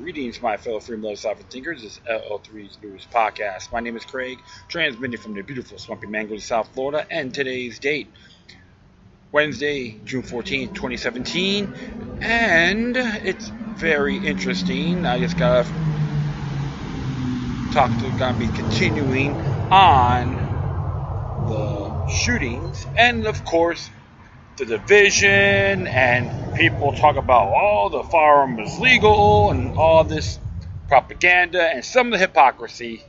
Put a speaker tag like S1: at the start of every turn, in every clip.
S1: Greetings, my fellow freedom lovers, sovereign thinkers. This is LL3's newest podcast. My name is Craig, transmitting from the beautiful Swampy Mangoes of South Florida, and today's date, Wednesday, June 14th, 2017, and it's very interesting. I just gonna be continuing on the shootings, and of course, the division, and people talk about the firearm is legal and all this propaganda and some of the hypocrisy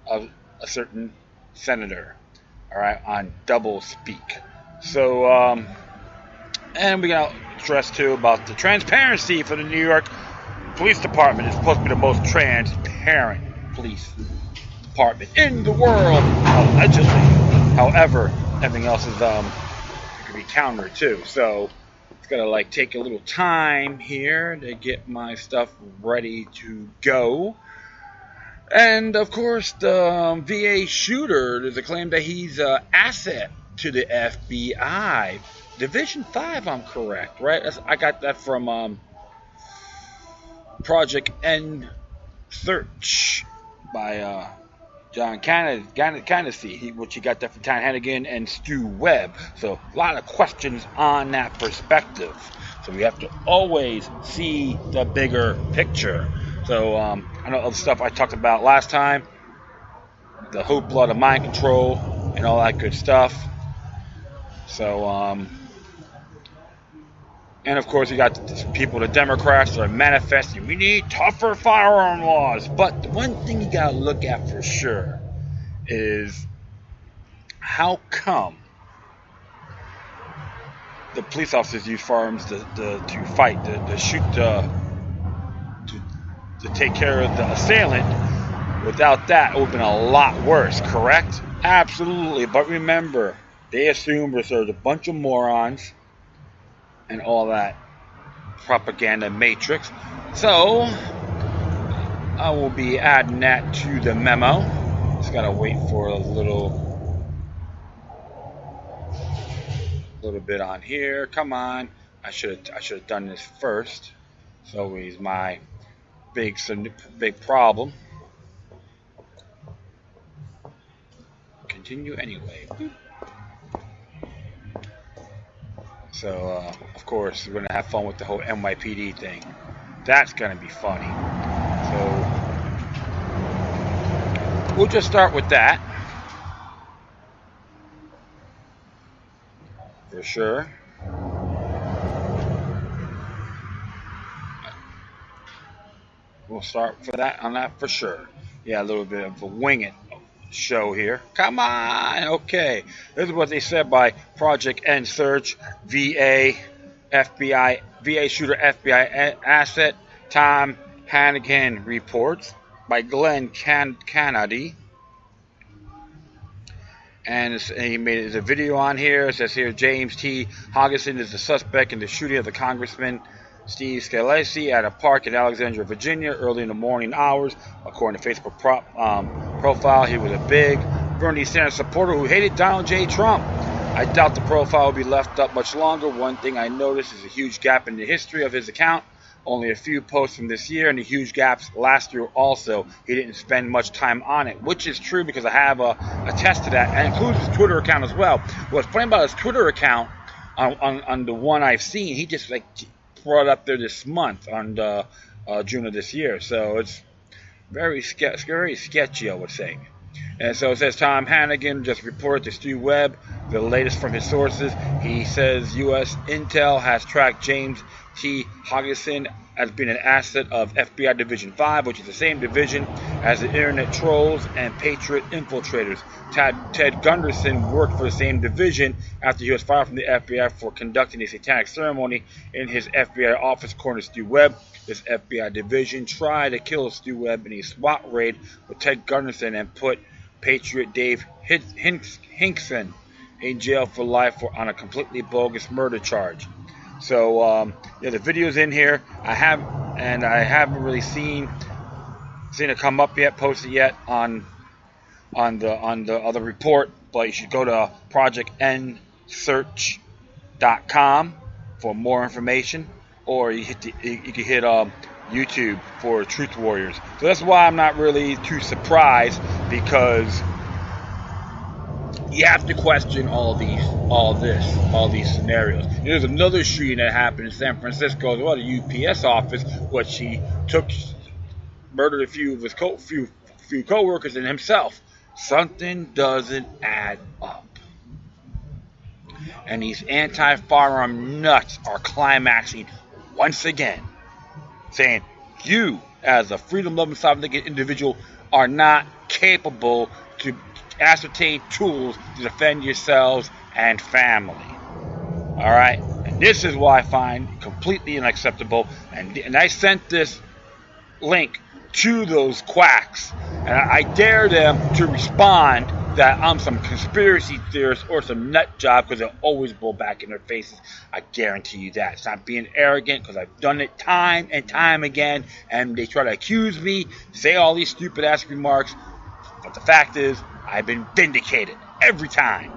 S1: of a certain senator, all right, on double speak. So, and we're going to stress too about the transparency for the New York Police Department. It's supposed to be the most transparent police department in the world, allegedly. However, everything else is be counter too, so it's gonna take a little time here to get my stuff ready to go. And of course, the VA shooter, there's a claim that he's an asset to the FBI Division 5. I'm correct, right? I got that from Project N Search by John Candacy, which he got that from Heneghan and Stu Webb. So a lot of questions on that perspective. So we have to always see the bigger picture. So I know the stuff I talked about last time, the hoopla, the mind control, and all that good stuff. So and of course, you got people, the Democrats, that are manifesting, we need tougher firearm laws. But the one thing you got to look at for sure is how come the police officers use firearms to fight, to shoot, to take care of the assailant. Without that, it would have been a lot worse, correct? Absolutely. But remember, they assume there's a bunch of morons and all that propaganda matrix. So I will be adding that to the memo. Just gotta wait for a little bit on here. Come on, I should have done this first. It's always my big problem. Continue anyway. Boop. So, of course, we're going to have fun with the whole NYPD thing. That's going to be funny. So, we'll just start with that. For sure. We'll start on that for sure. Yeah, a little bit of a wing it show here. Come on, okay. This is what they said by Project N Search, VA shooter FBI asset. Tom Heneghan reports by Glenn Kennedy. And he made a video on here. It says here, James T. Heneghan is the suspect in the shooting of the Congressman Steve Scalise at a park in Alexandria, Virginia, early in the morning hours. According to Facebook profile, he was a big Bernie Sanders supporter who hated Donald J. Trump. I doubt the profile will be left up much longer. One thing I noticed is a huge gap in the history of his account. Only a few posts from this year, and the huge gaps last year also. He didn't spend much time on it, which is true because I have a test to that, and includes his Twitter account as well. What's funny about his Twitter account, on the one I've seen, he just brought up there this month on June of this year. So it's very sketchy, I would say. And so it says Tom Heneghan just reported to Stu Webb the latest from his sources. He says U.S. Intel has tracked James T. Heneghan as being an asset of FBI Division 5, which is the same division as the Internet Trolls and Patriot Infiltrators. Ted Gunderson worked for the same division after he was fired from the FBI for conducting a satanic ceremony in his FBI office, according to Stu Webb. This FBI division tried to kill Stu Webb in a SWAT raid with Ted Gunderson and put Patriot Dave Hinkson in jail for life on a completely bogus murder charge. So the video's in here. I haven't really seen it come up yet, posted yet on the other report. But you should go to projectnsearch.com for more information, or you can hit YouTube for Truth Warriors. So that's why I'm not really too surprised, because you have to question all these scenarios. There's another shooting that happened in San Francisco as well, the UPS office, where she murdered a few of his few co-workers and himself. Something doesn't add up. And these anti-firearm nuts are climaxing once again, saying you, as a freedom-loving, sovereign individual, are not capable to ascertain tools to defend yourselves and family. All right? And this is what I find completely unacceptable. And I sent this link to those quacks, and I dare them to respond that I'm some conspiracy theorist or some nut job, because they'll always blow back in their faces. I guarantee you that. It's not being arrogant, because I've done it time and time again, and they try to accuse me, say all these stupid ass remarks, but the fact is, I've been vindicated every time.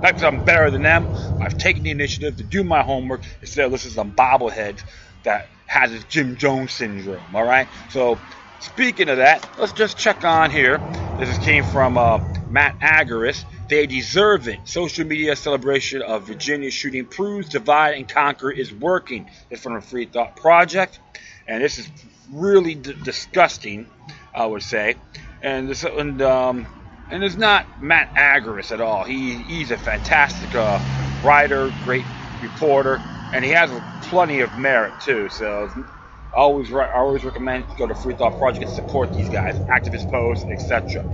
S1: Not because I'm better than them. I've taken the initiative to do my homework instead of listening to some bobbleheads that has this Jim Jones syndrome. All right. So speaking of that, let's just check on here. This came from Matt Agaris. They deserve it. Social media celebration of Virginia shooting proves divide and conquer is working. It's from the Free Thought Project, and this is really disgusting, I would say. And it's not Matt Agaris at all. He's a fantastic writer, great reporter, and he has plenty of merit too. So I always recommend go to Free Thought Project and support these guys, activist posts, etc.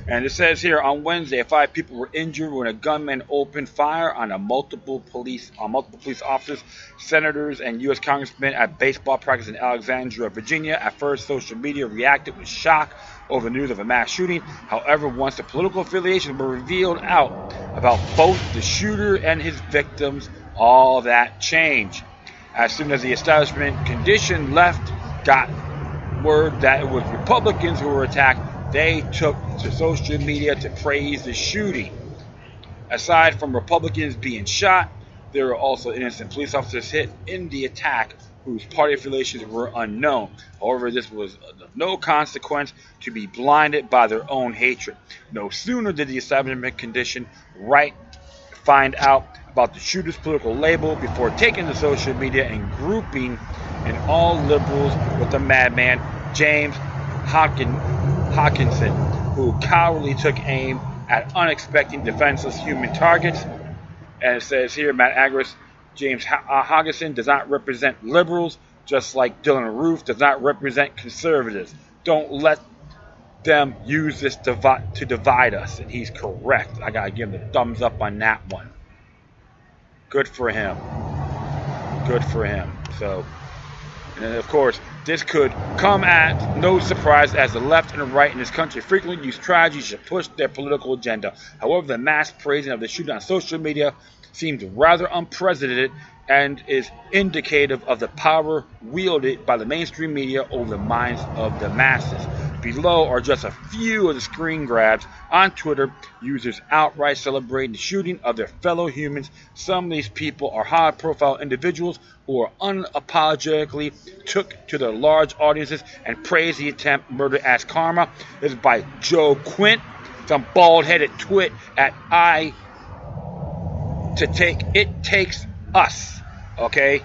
S1: And it says here, on Wednesday, 5 people were injured when a gunman opened fire on multiple police officers, senators, and U.S. congressmen at baseball practice in Alexandria, Virginia. At first, social media reacted with shock over the news of a mass shooting. However, once the political affiliations were revealed out about both the shooter and his victims, all that changed. As soon as the establishment condition left got word that it was Republicans who were attacked, they took to social media to praise the shooting. Aside from Republicans being shot, there were also innocent police officers hit in the attack whose party affiliations were unknown. However, this was of no consequence to be blinded by their own hatred. No sooner did the establishment condition find out about the shooter's political label before taking to social media and grouping in all liberals with the madman James Hawkinson, who cowardly took aim at unexpected defenseless human targets. And it says here, Matt Agaris, James Hawkinson does not represent liberals, just like Dylan Roof does not represent conservatives. Don't let them use this to divide us. And he's correct. I gotta give him the thumbs up on that one. Good for him. Good for him. So, and of course, this could come at no surprise, as the left and the right in this country frequently use tragedies to push their political agenda. However, the mass praising of the shooting on social media seems rather unprecedented and is indicative of the power wielded by the mainstream media over the minds of the masses. Below are just a few of the screen grabs on Twitter, users outright celebrating the shooting of their fellow humans. Some of these people are high-profile individuals who are unapologetically took to their large audiences and praised the attempt murder as karma. This is by Joe Quint, some bald-headed twit at It Takes Us, okay?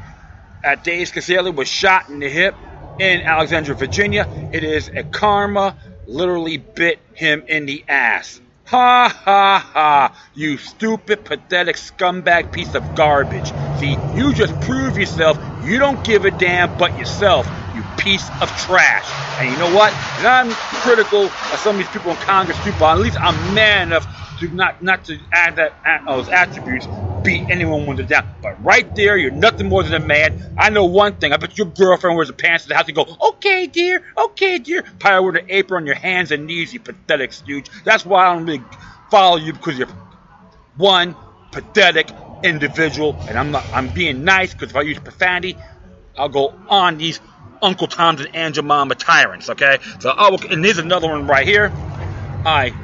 S1: At Dave Scalise was shot in the hip in Alexandria, Virginia. It is a karma literally bit him in the ass. Ha ha ha, you stupid, pathetic scumbag piece of garbage. See, you just prove yourself you don't give a damn but yourself, you piece of trash. And you know what? And I'm critical of some of these people in Congress too, but at least I'm man enough to not to add those attributes, beat anyone when they're down. But right there, you're nothing more than a man. I know one thing. I bet your girlfriend wears the pants to the house and go, okay, dear, probably with an apron on your hands and knees, you pathetic stooge. That's why I don't really follow you, because you're one pathetic individual. And I'm being nice, because if I use profanity, I'll go on these Uncle Tom's and Aunt Jemima tyrants, okay? So, and here's another one right here.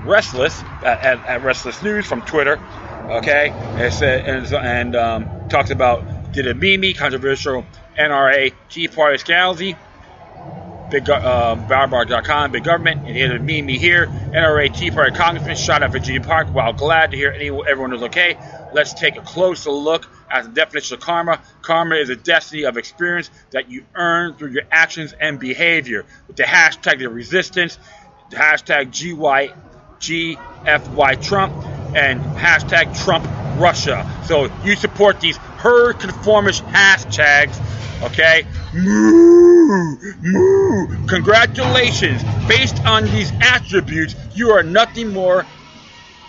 S1: Restless at Restless News from Twitter, okay? It said and talks about, did a Mimi controversial NRA Tea Party Scalise. BigBarbar.com, Big Government, and here to me here, NRA Tea Party Congressman shot at Virginia Park. While glad to hear everyone is okay, let's take a closer look at the definition of karma. Karma is a destiny of experience that you earn through your actions and behavior. With the hashtag the resistance, the hashtag GFY Trump, and hashtag Trump Russia. So you support these herd conformist hashtags, okay? Moo! Congratulations. Based on these attributes, you are nothing more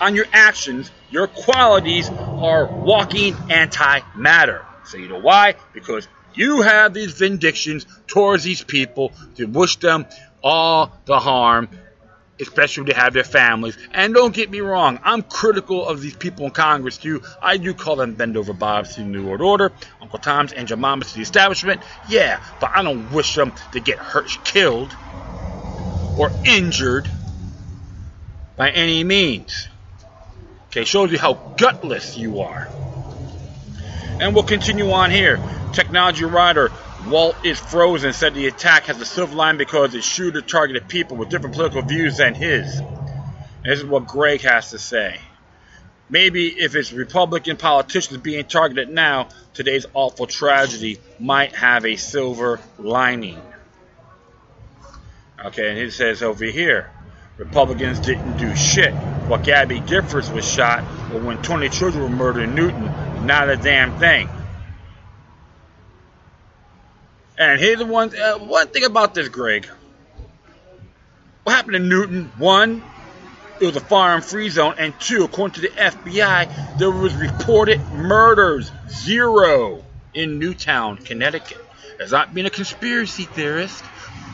S1: on your actions. Your qualities are walking antimatter. So you know why? Because you have these vindictions towards these people to wish them all the harm, especially when they have their families. And don't get me wrong, I'm critical of these people in Congress too. I do call them bend over Bobs to the New World Order, Uncle Tom's and your mamas to the establishment. Yeah, but I don't wish them to get hurt, killed, or injured by any means. Okay, shows you how gutless you are. And we'll continue on here. Technology writer Walt is frozen said the attack has a silver line because the shooter targeted people with different political views than his. And this is what Greg has to say. Maybe if it's Republican politicians being targeted now, today's awful tragedy might have a silver lining. Okay, and it says over here, Republicans didn't do shit. What Gabby Giffords was shot, or when 20 children were murdered in Newton, not a damn thing. And here's the one thing about this, Greg. What happened in Newton? One, it was a firearm-free zone, and two, according to the FBI, there was reported murders, 0 in Newtown, Connecticut. As not being a conspiracy theorist,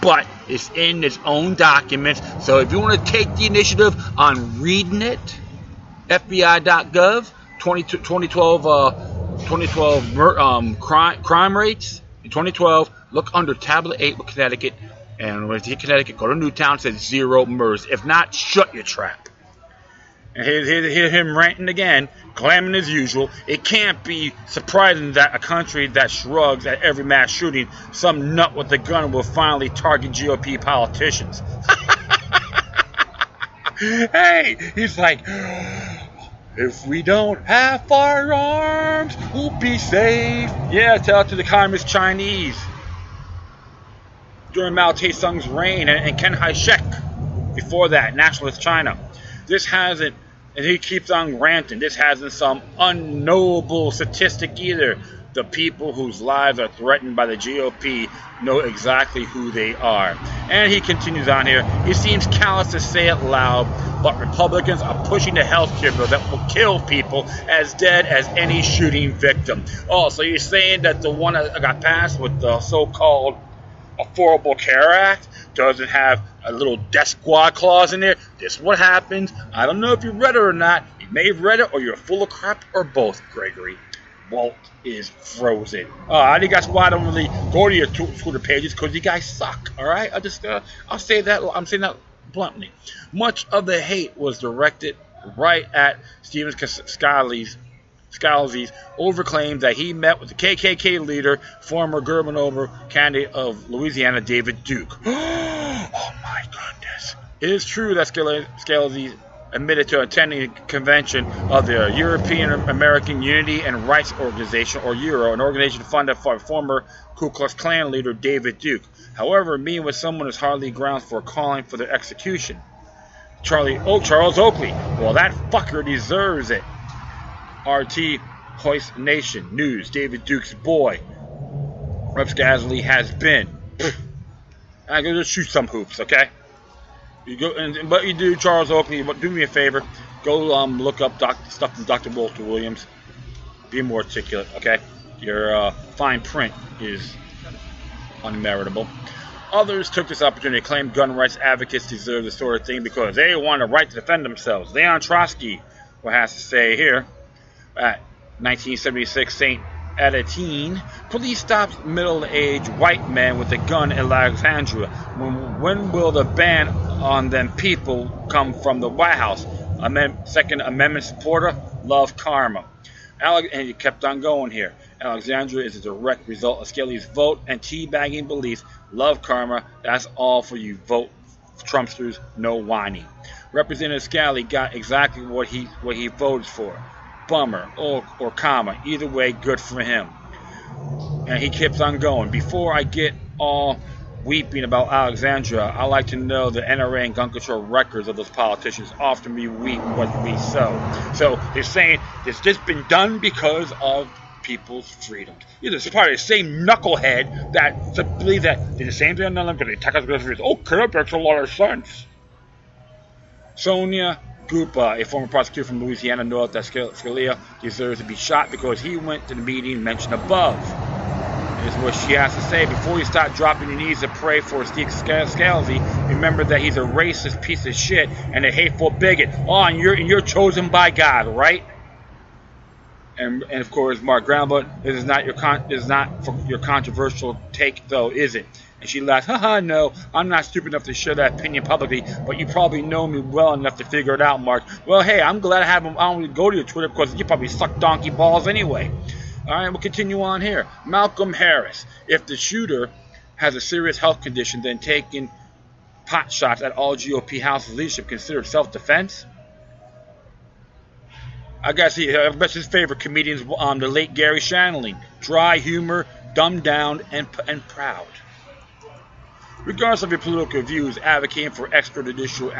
S1: but it's in its own documents. So if you want to take the initiative on reading it, FBI.gov, 2012 crime rates. In 2012, look under Tablet 8 with Connecticut, and when you hit Connecticut, go to Newtown, it says 0 murders. If not, shut your trap. And hear him ranting again, clamming as usual. It can't be surprising that a country that shrugs at every mass shooting, some nut with a gun will finally target GOP politicians. Hey, he's like, if we don't have firearms, we'll be safe. Yeah, tell it to the communist Chinese during Mao Tse-tung's reign and Ken Hai-shek before that, nationalist China. This hasn't, and he keeps on ranting, this hasn't some unknowable statistic either. The people whose lives are threatened by the GOP know exactly who they are. And he continues on here. He seems callous to say it loud, but Republicans are pushing the health care bill that will kill people as dead as any shooting victim. Oh, so you're saying that the one that got passed with the so-called Affordable Care Act doesn't have a little death squad clause in there? This is what happens. I don't know if you read it or not. You may have read it or you're full of crap or both, Gregory. Walt is frozen. I think that's why I don't really go to your Twitter pages, because you guys suck. All right, I'll say that. I'm saying that bluntly. Much of the hate was directed right at Stephen Scalise over claims that he met with the KKK leader, former gubernatorial candidate of Louisiana, David Duke. Oh my goodness! It is true that Scalise admitted to attending a convention of the European American Unity and Rights Organization, or EURO, an organization funded by former Ku Klux Klan leader David Duke. However, meeting with someone is hardly grounds for calling for their execution. Charles Oakley. Well, that fucker deserves it. RT Hoist Nation News. David Duke's boy, Rep. Scalise, has been. I'm going to shoot some hoops, okay? You go, but you do, Charles Oakley. Do me a favor. Go look up stuff from Dr. Walter Williams. Be more articulate, okay? Your fine print is unmeritable. Others took this opportunity to claim gun rights advocates deserve this sort of thing because they want a right to defend themselves. Leon Trotsky, what has to say here, at 1976 St. Etienne, police stopped middle-aged white men with a gun in Alexandria. When will the ban on them people come from the White House? Second Amendment supporter, love karma. And he kept on going here. Alexandria is a direct result of Scalise's vote and teabagging beliefs. Love karma. That's all for you vote Trumpsters. No whining. Representative Scalise got exactly what he voted for. Bummer or comma. Either way, good for him. And he keeps on going. Before I get all weeping about Alexandria, I like to know the NRA and gun control records of those politicians. Often we weep what we sow. So they're saying it's just been done because of people's freedoms. You're just part of the same knucklehead that believe that they're the same thing on them because they attack us because okay, that makes a lot of sense. Sonia Gupta, a former prosecutor from Louisiana, knows that Scalise deserves to be shot because he went to the meeting mentioned above. This is what she has to say. Before you start dropping your knees to pray for Steve Scalise, remember that he's a racist piece of shit and a hateful bigot. Oh, and you're chosen by God, right? And of course, Mark Gramble, this is not your controversial take, though, is it? And she laughs, haha, no, I'm not stupid enough to share that opinion publicly, but you probably know me well enough to figure it out, Mark. Well, hey, I'm glad I don't really go to your Twitter because you probably suck donkey balls anyway. All right, we'll continue on here. Malcolm Harris, if the shooter has a serious health condition, then taking pot shots at all GOP House leadership considered self-defense? I guess his favorite comedians, the late Gary Shandling. Dry humor, dumbed down, and proud. Regardless of your political views, advocating for extrajudicial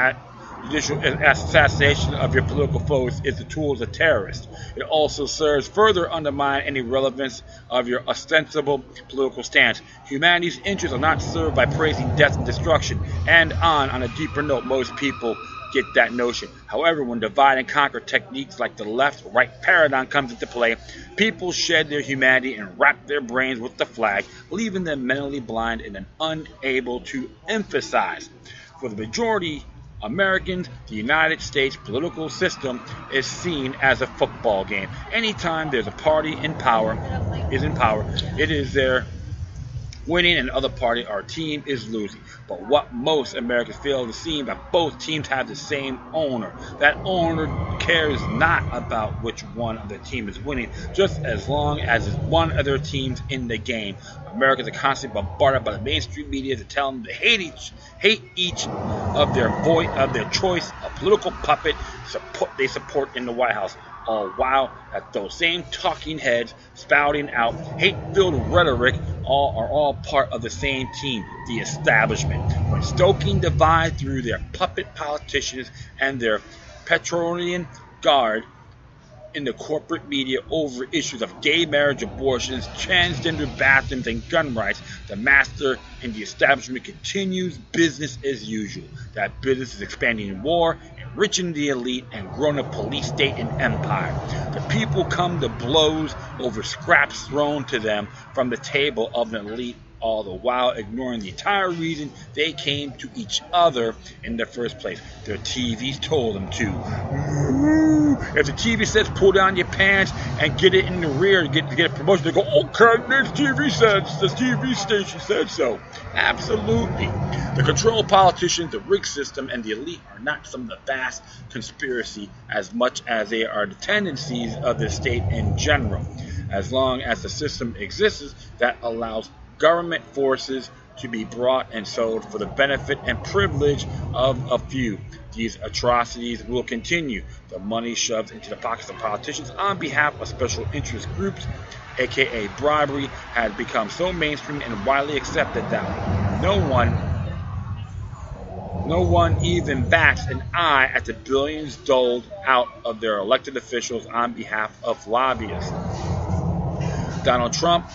S1: assassination of your political foes is the tools of terrorists. It also serves further undermine any relevance of your ostensible political stance. Humanity's interests are not served by praising death and destruction. And on a deeper note, most people get that notion. However, when divide and conquer techniques like the left-right paradigm comes into play, people shed their humanity and wrap their brains with the flag, leaving them mentally blind and unable to emphasize. For the majority Americans, the United States political system is seen as a football game. Anytime there's a party in power, it is their winning and the other party, our team, is losing. But what most Americans fail to see, that both teams have the same owner. That owner cares not about which one of the team is winning, just as long as it's one of their teams in the game. Americans are constantly bombarded by the mainstream media to tell them to hate each of their choice of political puppet they support in the White House. All while at those same talking heads spouting out hate-filled rhetoric are all part of the same team, the establishment. When stoking divide through their puppet politicians and their Petronian guard in the corporate media over issues of gay marriage, abortions, transgender bathrooms, and gun rights, the master and the establishment continues business as usual. That business is expanding in war, enriching the elite, and growing a police state and empire. The people come to blows over scraps thrown to them from the table of an elite, all the while ignoring the entire reason they came to each other in the first place. Their TVs told them to. If the TV says pull down your pants and get it in the rear to get a promotion, they go, okay, this TV station said so. Absolutely. The controlled politicians, the rigged system, and the elite are not some of the vast conspiracy as much as they are the tendencies of the state in general. As long as the system exists, that allows government forces to be brought and sold for the benefit and privilege of a few. These atrocities will continue. The money shoved into the pockets of politicians on behalf of special interest groups, aka bribery, has become so mainstream and widely accepted that no one even bats an eye at the billions doled out of their elected officials on behalf of lobbyists. Donald Trump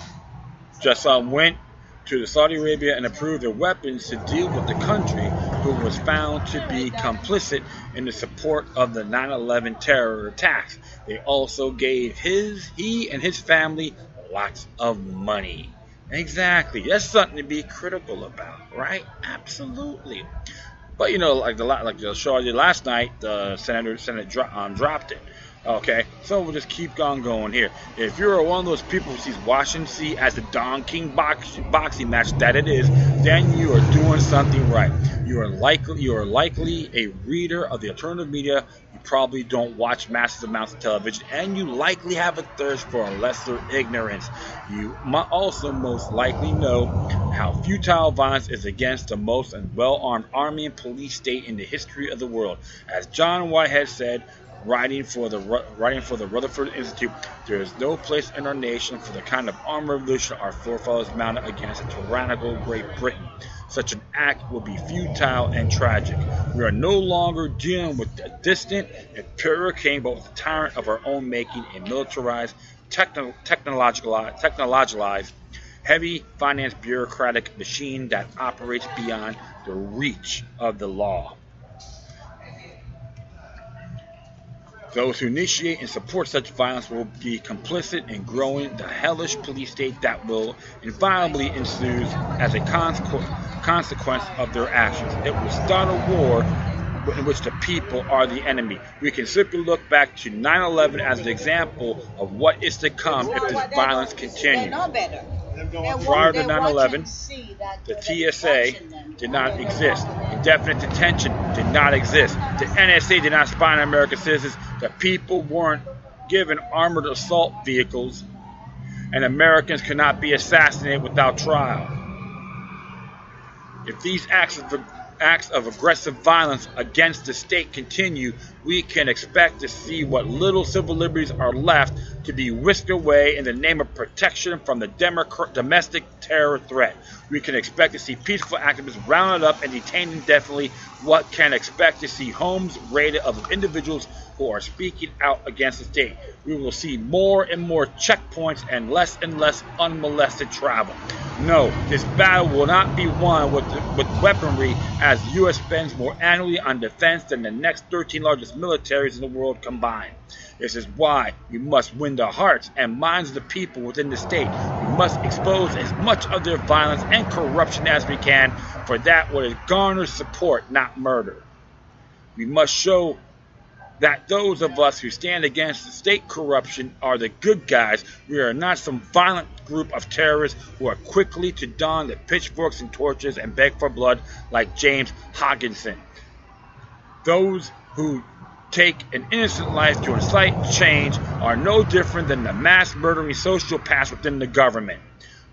S1: just went to Saudi Arabia and approved their weapons to deal with the country who was found to be complicit in the support of the 9/11 terror attacks. They also gave he and his family lots of money. Exactly. That's something to be critical about, right? Absolutely. But like the show I did last night, the Senate dropped it. Okay, so we'll just keep on going here. If you're one of those people who sees Washington DC as the Don King boxing match that it is, then you are doing something right. You are likely a reader of the alternative media. You probably don't watch massive amounts of television, and you likely have a thirst for a lesser ignorance. You also most likely know how futile violence is against the most well-armed army and police state in the history of the world. As John Whitehead said, writing for the Rutherford Institute, there is no place in our nation for the kind of armed revolution our forefathers mounted against a tyrannical Great Britain. Such an act would be futile and tragic. We are no longer dealing with a distant imperial king, but with a tyrant of our own making, a militarized, technologicalized, heavy finance bureaucratic machine that operates beyond the reach of the law. Those who initiate and support such violence will be complicit in growing the hellish police state that will inevitably ensue as a consequence of their actions. It will start a war in which the people are the enemy. We can simply look back to 9/11 as an example of what is to come if this violence continues. Prior to 9/11, the TSA did not exist. Indefinite detention did not exist. The NSA did not spy on American citizens. The people weren't given armored assault vehicles, and Americans could not be assassinated without trial. If these acts of aggressive violence against the state continue, we can expect to see what little civil liberties are left to be whisked away in the name of protection from the domestic terror threat. We can expect to see peaceful activists rounded up and detained indefinitely. What can expect to see homes raided of individuals who are speaking out against the state. We will see more and more checkpoints and less unmolested travel. No, this battle will not be won with weaponry, as the U.S. spends more annually on defense than the next 13 largest militaries in the world combined. This is why we must win the hearts and minds of the people within the state. We must expose as much of their violence and corruption as we can, for that what it garners support, not murder. We must show that those of us who stand against the state corruption are the good guys. We are not some violent group of terrorists who are quickly to don the pitchforks and torches and beg for blood like James Heneghan. Those who take an innocent life to incite change are no different than the mass murdering sociopaths within the government.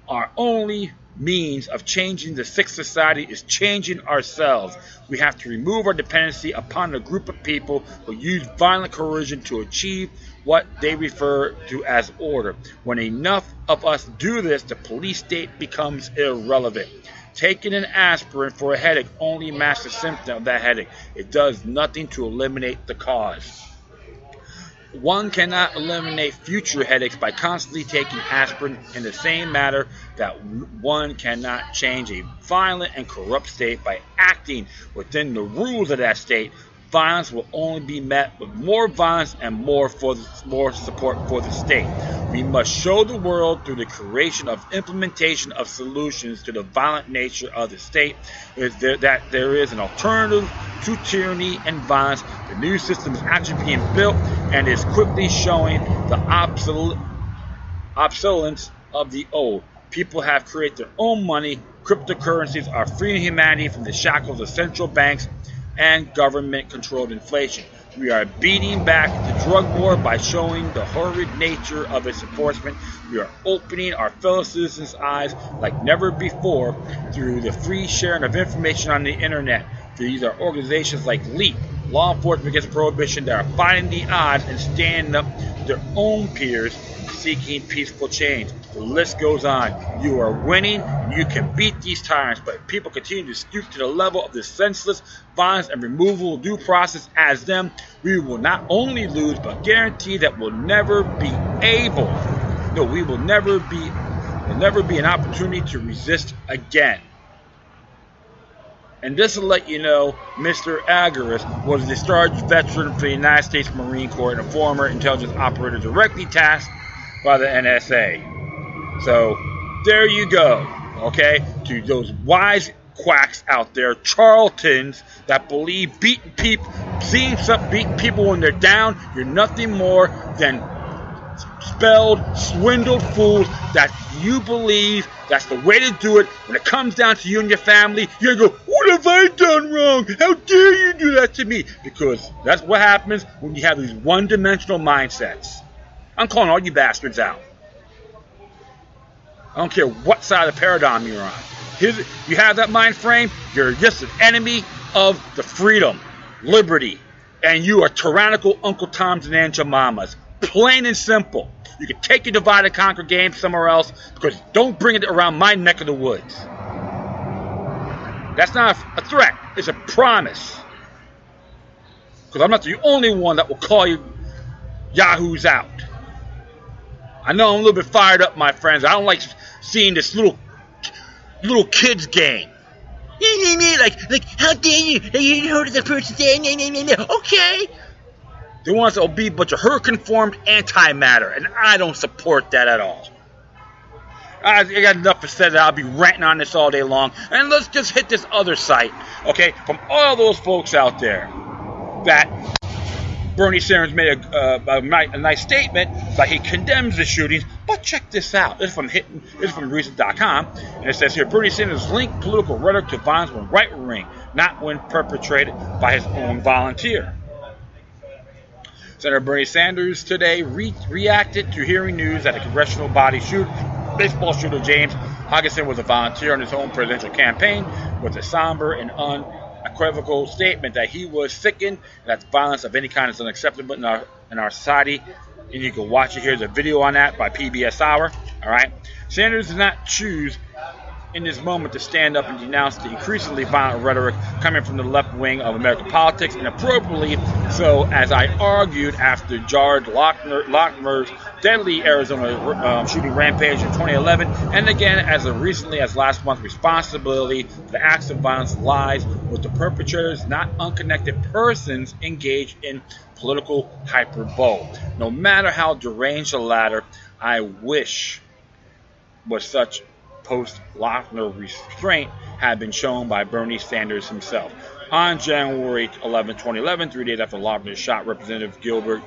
S1: Our only means of changing the sick society is changing ourselves. We have to remove our dependency upon a group of people who use violent coercion to achieve what they refer to as order. When enough of us do this, the police state becomes irrelevant. Taking an aspirin for a headache only masks the symptom of that headache. It does nothing to eliminate the cause. One cannot eliminate future headaches by constantly taking aspirin, in the same manner that one cannot change a violent and corrupt state by acting within the rules of that state. Violence will only be met with more violence and more support for the state. We must show the world through the creation of implementation of solutions to the violent nature of the state that there is an alternative to tyranny and violence. The new system is actually being built and is quickly showing the obsolescence of the old. People have created their own money. Cryptocurrencies are freeing humanity from the shackles of central banks and government-controlled inflation. We are beating back the drug war by showing the horrid nature of its enforcement. We are opening our fellow citizens' eyes like never before through the free sharing of information on the internet. These are organizations like LEAP, Law Enforcement Against Prohibition, that are fighting the odds and standing up to their own peers, seeking peaceful change. The list goes on. You are winning. You can beat these tyrants, but if people continue to stoop to the level of this senseless violence and removal of due process as them, we will not only lose, but guarantee that we'll never be able. No, we will never be an opportunity to resist again. And just to let you know, Mr. Agaris was a discharged veteran for the United States Marine Corps and a former intelligence operator directly tasked by the NSA. So, there you go, okay? To those wise quacks out there, charlatans that believe seeing people when they're down, you're nothing more than swindled fools that you believe that's the way to do it. When it comes down to you and your family, you're going to go, What have I done wrong? How dare you do that to me? Because that's what happens when you have these one-dimensional mindsets. I'm calling all you bastards out. I don't care what side of the paradigm you're on. You have that mind frame, you're just an enemy of the freedom, liberty, and you are tyrannical Uncle Toms and Aunt Jemimas. Plain and simple. You can take your divide and conquer game somewhere else, because don't bring it around my neck of the woods. That's not a threat. It's a promise. Because I'm not the only one that will call you yahoos out. I know I'm a little bit fired up, my friends. I don't like seeing this little kids game. Like, how dare you? You heard of the person saying, okay. They want us to be a bunch of her-conformed antimatter, and I don't support that at all. I got enough to say that I'll be ranting on this all day long, and let's just hit this other site, okay? From all those folks out there that Bernie Sanders made a nice statement that he condemns the shootings, but check this out. This is from Reason.com, and it says here, Bernie Sanders linked political rhetoric to violence when right wing, not when perpetrated by his own volunteer. Senator Bernie Sanders today reacted to hearing news that a congressional body baseball shooter James Heneghan was a volunteer on his own presidential campaign, with a somber and unequivocal statement that he was sickened, that violence of any kind is unacceptable in our society. And you can watch it here. There's a video on that by PBS Hour. All right. Sanders did not choose in this moment to stand up and denounce the increasingly violent rhetoric coming from the left wing of American politics, and appropriately so, as I argued after Jared Loughner's deadly Arizona shooting rampage in 2011, and again as recently as last month, responsibility for the acts of violence lies with the perpetrators, not unconnected persons engaged in political hyperbole. No matter how deranged the latter, I wish was such post-Loughner restraint had been shown by Bernie Sanders himself. On January 11, 2011, 3 days after Loughner shot Representative Gabriel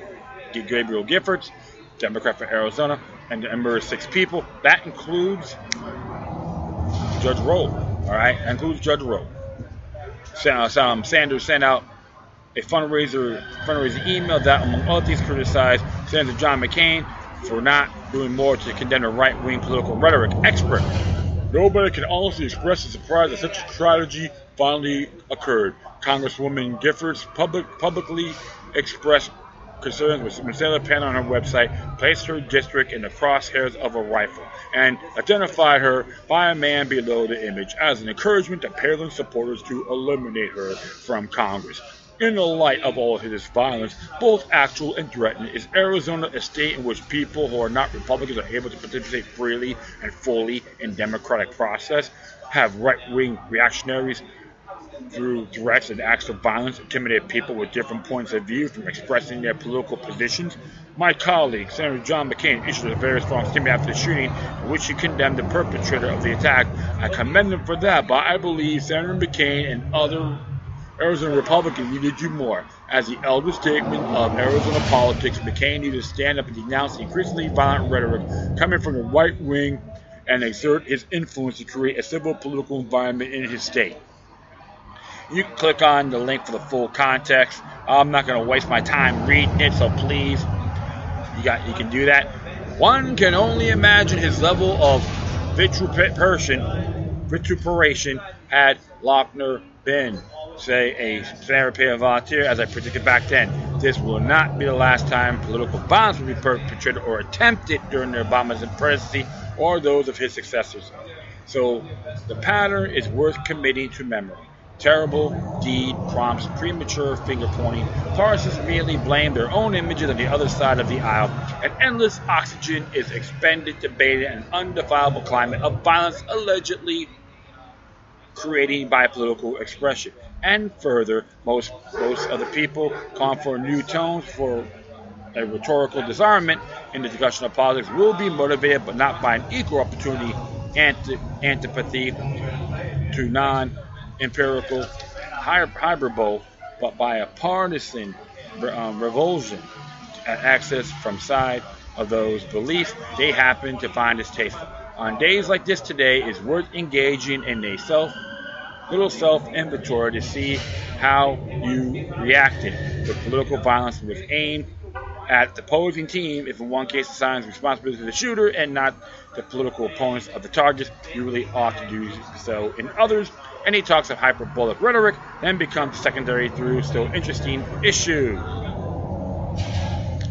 S1: Giffords, Democrat for Arizona, and murdered 6 people. That includes Judge Roe. All right, that includes Judge Roe. Sanders sent out a fundraiser email that, among other things, criticized Senator John McCain for not doing more to condemn a right-wing political rhetoric expert. Nobody can honestly express the surprise that such a strategy finally occurred. Congresswoman Giffords publicly expressed concerns when Senator Penn on her website placed her district in the crosshairs of a rifle and identified her by a man below the image as an encouragement to Palin supporters to eliminate her from Congress. In the light of all of this violence, both actual and threatened, is Arizona a state in which people who are not Republicans are able to participate freely and fully in democratic process? Have right-wing reactionaries, through threats and acts of violence, intimidate people with different points of view from expressing their political positions? My colleague, Senator John McCain, issued a very strong statement after the shooting in which he condemned the perpetrator of the attack. I commend him for that, but I believe Senator McCain and other Arizona Republicans needed to do more. As the elder statesman of Arizona politics, McCain needed to stand up and denounce the increasingly violent rhetoric coming from the right wing and exert his influence to create a civil political environment in his state. You can click on the link for the full context. I'm not going to waste my time reading it, so please, you can do that. One can only imagine his level of vituperation had Loughner been, say, a Senator Palin volunteer, as I predicted back then. This will not be the last time political violence will be perpetrated or attempted during the Obama's presidency or those of his successors. So the pattern is worth committing to memory. Terrible deed prompts premature finger-pointing. Partisans immediately blame their own images on the other side of the aisle, and endless oxygen is expended debating an undefilable climate of violence allegedly created by political expression. And further, most of the people calling for new tones for a rhetorical disarmament in the discussion of politics will be motivated, but not by an equal opportunity antipathy to non-empirical hyperbole, but by a partisan revulsion at access from side of those beliefs they happen to find distasteful. On days like this today, it's worth engaging in a little self-inventory to see how you reacted to political violence that was aimed at the opposing team, if in one case assigns responsibility to the shooter and not the political opponents of the targets. You really ought to do so in others. Any talks of hyperbolic rhetoric then becomes secondary through still interesting issue.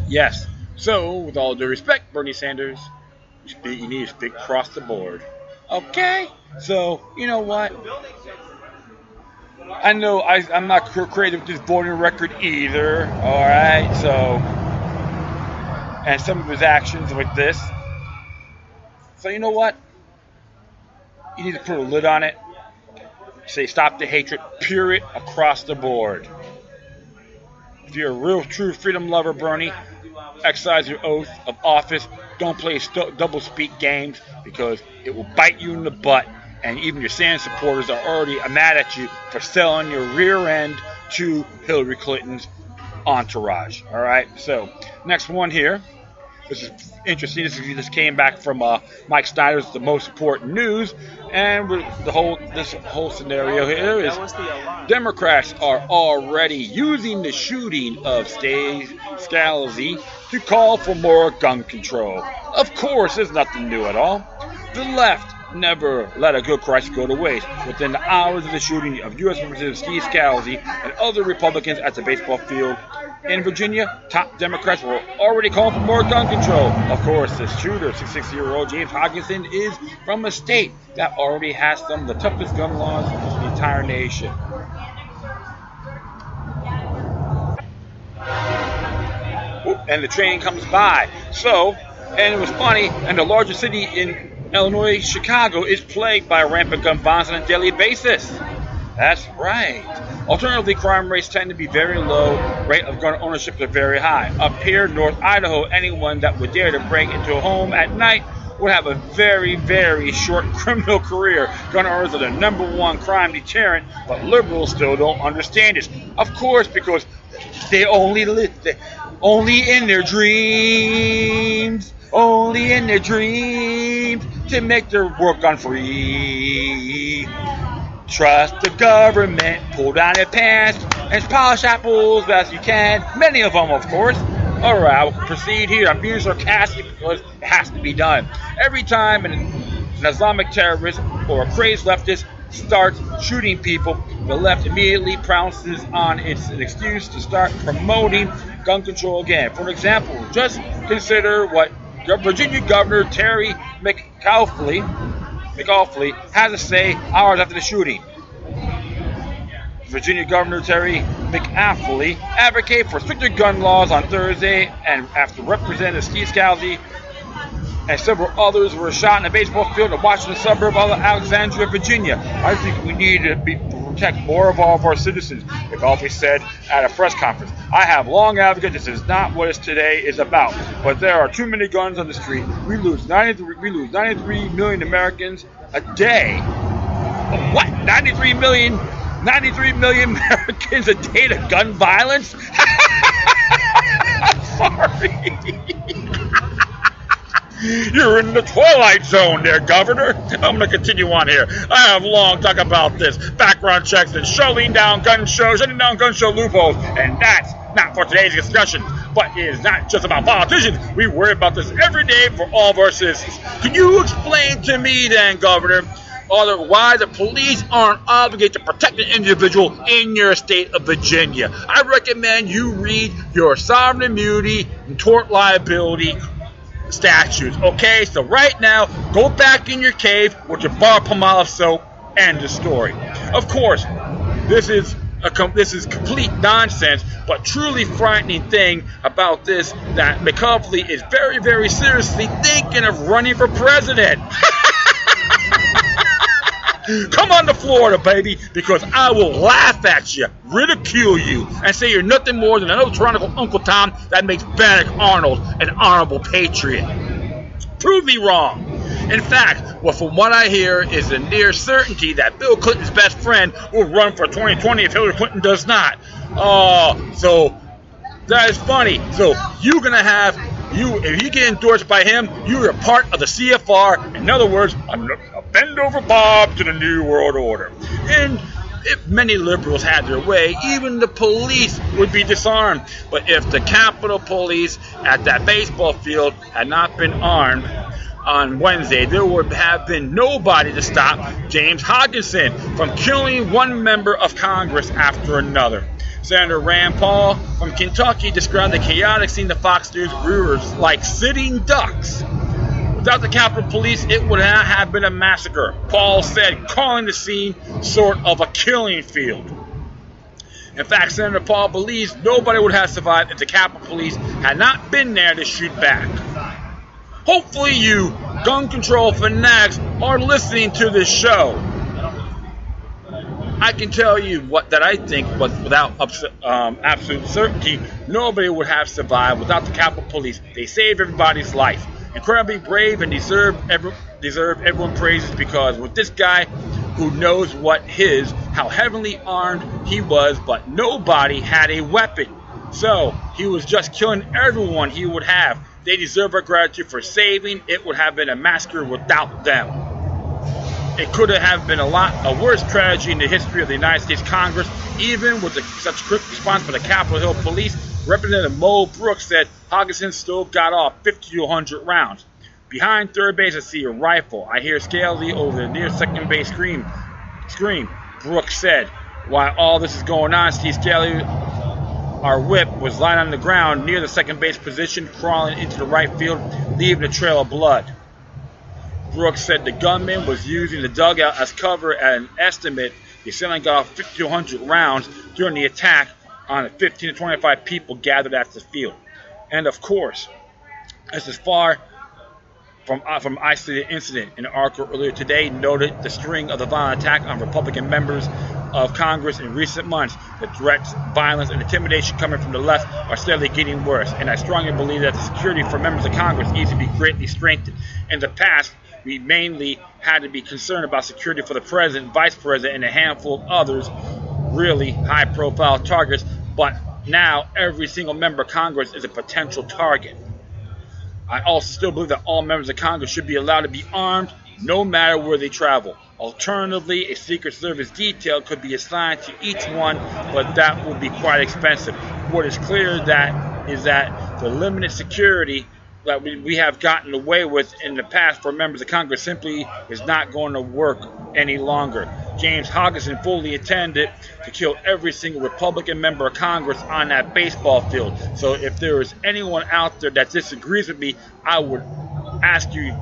S1: Yes, so with all due respect, Bernie Sanders, you need to speak across the board. Okay? So, you know what? I know I'm not creative with this voting record either, alright? So, and some of his actions like this. So you know what? You need to put a lid on it. Say stop the hatred, period, across the board. If you're a real true freedom lover, Bernie, exercise your oath of office. Don't play double speak games because it will bite you in the butt. And even your Sanders supporters are already mad at you for selling your rear end to Hillary Clinton's entourage. All right. So next one here. This is interesting. This came back from Mike Snyder's The Most Important News, and this whole scenario here is Democrats are already using the shooting of Scalise to call for more gun control. Of course, there's nothing new at all. The left never let a good crisis go to waste. Within the hours of the shooting of U.S. Representative Steve Scalise and other Republicans at the baseball field in Virginia, top Democrats were already calling for more gun control. Of course, the shooter, 66-year-old James Heneghan, is from a state that already has some of the toughest gun laws in the entire nation. And the train comes by. So, and it was funny, and the largest city in Illinois, Chicago, is plagued by rampant gun violence on a daily basis. That's right. Alternatively, crime rates tend to be very low. Rate of gun ownership are very high. Up here, North Idaho, anyone that would dare to break into a home at night would have a very, very short criminal career. Gun owners are the #1 crime deterrent, but liberals still don't understand this. Of course, because they only in their dreams. Only in their dreams to make their work gun free. Trust the government, pull down their pants, and polish apples as you can. Many of them, of course. Alright, I'll proceed here. I'm being sarcastic because it has to be done. Every time an Islamic terrorist or a crazed leftist starts shooting people, the left immediately pounces on an excuse to start promoting gun control again. For example, just consider what Virginia Governor Terry McAuliffe has to say hours after the shooting. Virginia Governor Terry McAuliffe advocated for stricter gun laws on Thursday, and after Representative Steve Scalise and several others were shot in a baseball field in Washington suburb of Alexandria, Virginia. I think we need to protect more of all of our citizens, McAuliffe said at a press conference. I have long advocated this is not what today is about, but there are too many guns on the street. We lose 93 million Americans a day. What? 93 million Americans a day to gun violence? Sorry. You're in the twilight zone there, Governor. I'm going to continue on here. I have long talked about this. Background checks and shutting down gun show loopholes. And that's not for today's discussion. But it is not just about politicians. We worry about this every day for all of our citizens. Can you explain to me then, Governor, why the police aren't obligated to protect an individual in your state of Virginia? I recommend you read your sovereign immunity and tort liability statutes. Okay, so right now, go back in your cave with your bar Palmolive soap. End the story. Of course, this is complete nonsense, but truly frightening thing about this that McAuliffe is very, very seriously thinking of running for president. Come on to Florida, baby, because I will laugh at you, ridicule you, and say you're nothing more than another tyrannical Uncle Tom that makes Benedict Arnold an honorable patriot. Prove me wrong. In fact, well, from what I hear is a near certainty that Bill Clinton's best friend will run for 2020 if Hillary Clinton does not. Oh, so that is funny. So you're going to have if you get endorsed by him, you're a part of the CFR. In other words, a bend over Bob to the New World Order. And if many liberals had their way, even the police would be disarmed. But if the Capitol Police at that baseball field had not been armed on Wednesday, there would have been nobody to stop James Heneghan from killing one member of Congress after another. Senator Rand Paul from Kentucky described the chaotic scene to Fox News viewers like sitting ducks. Without the Capitol Police, it would not have been a massacre, Paul said, calling the scene sort of a killing field. In fact, Senator Paul believes nobody would have survived if the Capitol Police had not been there to shoot back. Hopefully you gun control fanatics are listening to this show. I can tell you that I think, but without absolute certainty, nobody would have survived without the Capitol Police. They saved everybody's life. Incredibly brave and deserve everyone praises, because with this guy who knows how heavily armed he was, but nobody had a weapon. So he was just killing everyone he would have. They deserve our gratitude for saving. It would have been a massacre without them. It could have been a worse tragedy in the history of the United States Congress, even with such quick response by the Capitol Hill Police. Representative Mo Brooks said Heneghan still got off 50 to 100 rounds. Behind third base, I see a rifle. I hear Scalise over the near second base scream. Brooks said. While all this is going on, Steve Scalise, our whip, was lying on the ground near the second base position, crawling into the right field, leaving a trail of blood. Brooks said the gunman was using the dugout as cover at an estimate. The assailant got off 50 to 100 rounds during the attack on the 15 to 25 people gathered at the field. And of course, this is far from isolated incident. An article earlier today noted the string of the violent attack on Republican members of Congress in recent months. The threats, violence, and intimidation coming from the left are steadily getting worse, and I strongly believe that the security for members of Congress needs to be greatly strengthened. In the past, we mainly had to be concerned about security for the president, vice president, and a handful of others, really high-profile targets, but now every single member of Congress is a potential target. I also still believe that all members of Congress should be allowed to be armed no matter where they travel. Alternatively, a Secret Service detail could be assigned to each one, but that would be quite expensive. What is clear is that the limited security that we have gotten away with in the past for members of Congress simply is not going to work any longer. James Heneghan fully intended to kill every single Republican member of Congress on that baseball field. So if there is anyone out there that disagrees with me, I would ask you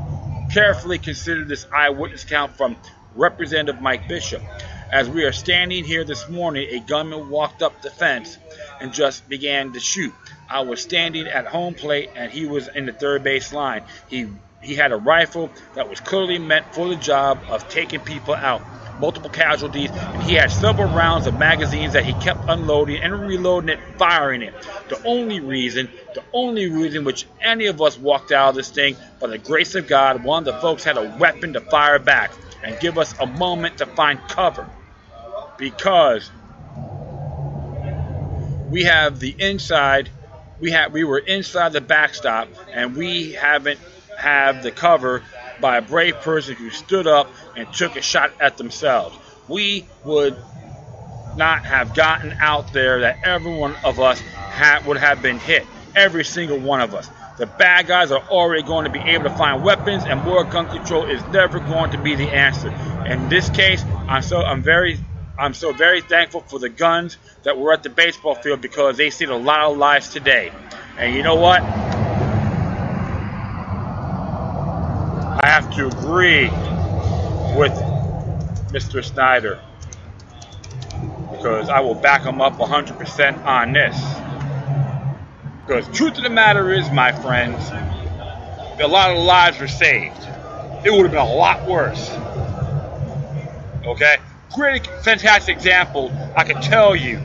S1: carefully consider this eyewitness account from Representative Mike Bishop. As we are standing here this morning, a gunman walked up the fence and just began to shoot. I was standing at home plate and he was in the third base line. He had a rifle that was clearly meant for the job of taking people out. Multiple casualties, and he had several rounds of magazines that he kept unloading and reloading it, firing it. The only reason which any of us walked out of this thing, by the grace of God, one of the folks had a weapon to fire back and give us a moment to find cover. Because we have the inside, we were inside the backstop, and we haven't have the cover by a brave person who stood up and took a shot at themselves. We would not have gotten out there that every one of us would have been hit. Every single one of us. The bad guys are already going to be able to find weapons, and more gun control is never going to be the answer. In this case, I'm so very thankful for the guns that were at the baseball field, because they saved a lot of lives today. And you know what? I have to agree with Mr. Snyder, because I will back him up 100% on this. Because truth of the matter is, my friends, a lot of lives were saved. It would have been a lot worse. Okay? Great, fantastic example, I can tell you.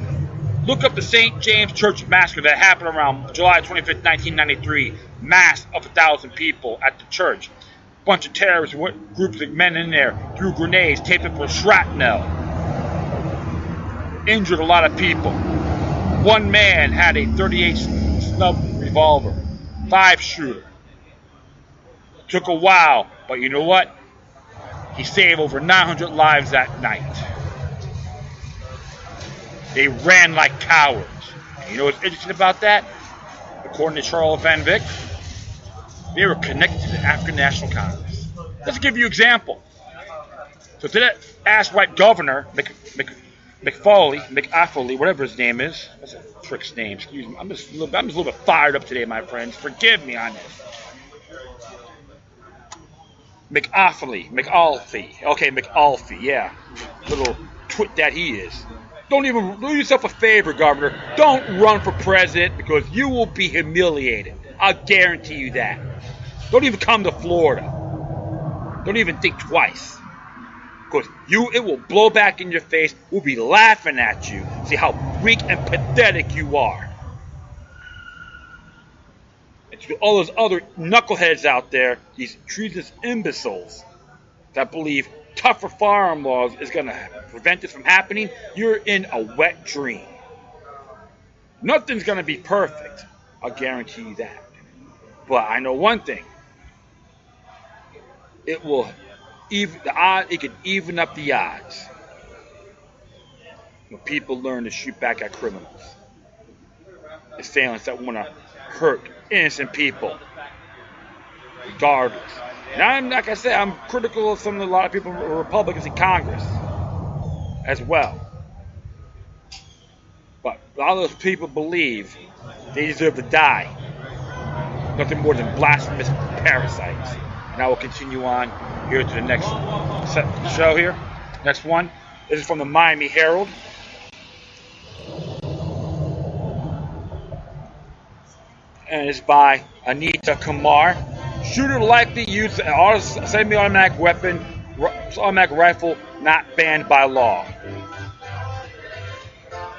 S1: Look up the St. James Church massacre that happened around July 25th, 1993. Mass of 1,000 people at the church. Bunch of terrorists, groups of men in there, threw grenades, taped up with shrapnel. Injured a lot of people. One man had a .38 snub revolver. 5 shooter. Took a while, but you know what? He saved over 900 lives that night. They ran like cowards. And you know what's interesting about that? According to Charles Van Vick, they were connected to the African National Congress. Let's give you an example. So to that ass-white governor, McAfee, whatever his name is, that's a prick's name, excuse me. I'm just a little bit fired up today, my friends. Forgive me on this. McAfee, yeah. Little twit that he is. Don't even do yourself a favor, Governor. Don't run for president because you will be humiliated. I'll guarantee you that. Don't even come to Florida. Don't even think twice. Because it will blow back in your face. We'll be laughing at you. See how weak and pathetic you are. And to all those other knuckleheads out there, these treasonous imbeciles that believe tougher firearm laws is going to prevent this from happening, you're in a wet dream. Nothing's going to be perfect. I'll guarantee you that. But I know one thing. It could even up the odds when people learn to shoot back at criminals. Assailants that want to hurt innocent people. Regardless. And like I said, I'm critical of a lot of people, Republicans in Congress as well. But a lot of those people believe they deserve to die. Nothing more than blasphemous parasites. And I will continue on here to the next show here. Next one. This is from the Miami Herald. And it's by Anita Kumar. Shooter likely used an semi-automatic automatic rifle not banned by law.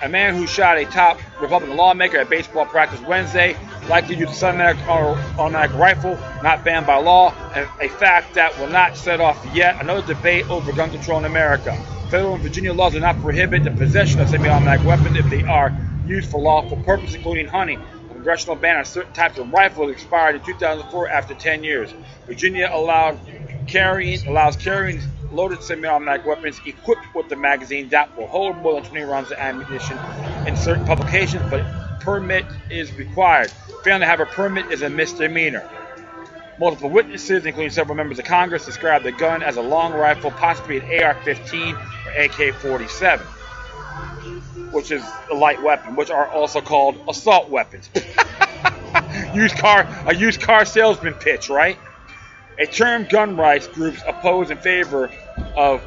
S1: A man who shot a top Republican lawmaker at baseball practice Wednesday likely used a semi-automatic rifle not banned by law, and a fact that will not set off yet another debate over gun control in America. Federal and Virginia laws do not prohibit the possession of semi-automatic weapons if they are used for lawful purposes, including hunting. A congressional ban on certain types of rifles expired in 2004 after 10 years. Virginia allows carrying loaded semi-automatic weapons equipped with the magazine that will hold more than 20 rounds of ammunition in certain publications, but permit is required. Failing to have a permit is a misdemeanor. Multiple witnesses, including several members of Congress, described the gun as a long rifle, possibly an AR-15 or AK-47, which is a light weapon, which are also called assault weapons. A used car salesman pitch, right? A term gun rights groups oppose in favor of